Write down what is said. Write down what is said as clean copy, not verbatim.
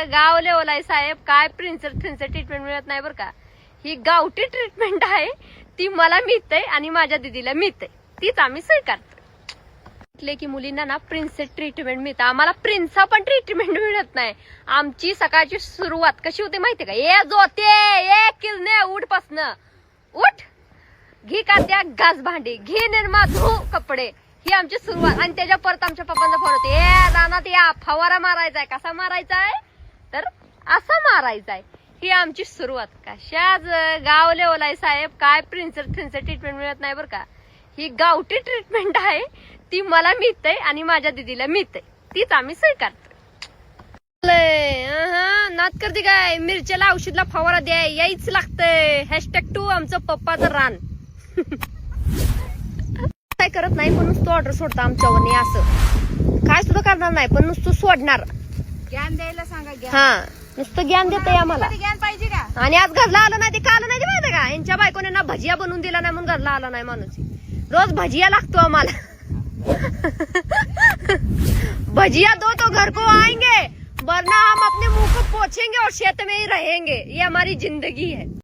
गाव लेवल आहे साहेब. काय प्रिन्सेस ट्रीटमेंट मिळत नाही बरं का. ही गावठी ट्रीटमेंट आहे, ती मला मिळते आणि माझ्या दिदीला मिळते, तीच आम्ही स्वीकारतो. की मुलींना ना प्रिन्सेस ट्रीटमेंट मिळतं, आम्हाला प्रिन्सा पण ट्रीटमेंट मिळत नाही. आमची सकाळची सुरुवात कशी होते माहितीये का. ए जोते, ए किरणे, उठ पासनं उठ, घी कात्या, घास भांडी, घी निर्मा, धू कपडे, ही आमची सुरुवात. आणि त्याच्या परत आमच्या पप्पांचा फोन होते, ए रानात या, फवारा मारायचाय. कसा मारायचाय तर असा मारायचाय. ही आमची सुरुवात. कशाच गाव लेवल आहे साहेब. काय प्रिन्सेस ट्रीटमेंट मिळत नाही बरं का. ही गावठी ट्रीटमेंट आहे, ती मला मिळते आणि माझ्या दिदीला मिळते, तीच आम्ही स्वीकारतो. नात करते काय. मिरच्याला औषधला फवारा द्या यायच लागतंय. #2 आमचं पप्पाचं रान. काय करत नाही पण नुसतं ऑर्डर सोडता आमच्यावर. असं काय सुद्धा करणार नाही पण नुसतं सोडणार. ज्ञान द्यायला सांगा. हा नुसतं ज्ञान देतंय आम्हाला. ज्ञान पाहिजे का. आणि आज घरला आलं नाही ते काल नाही माहिती का. यांच्या बायकोने ना भजिया बनवून दिला नाही म्हणून घरला आला नाही माणूस. रोज भजिया लागतो आम्हाला. भजिया दो तो घर को आएंगे, वरना हम अपने मुंह को पोछेंगे और खेत में ही रहेंगे. ये हमारी जिंदगी है.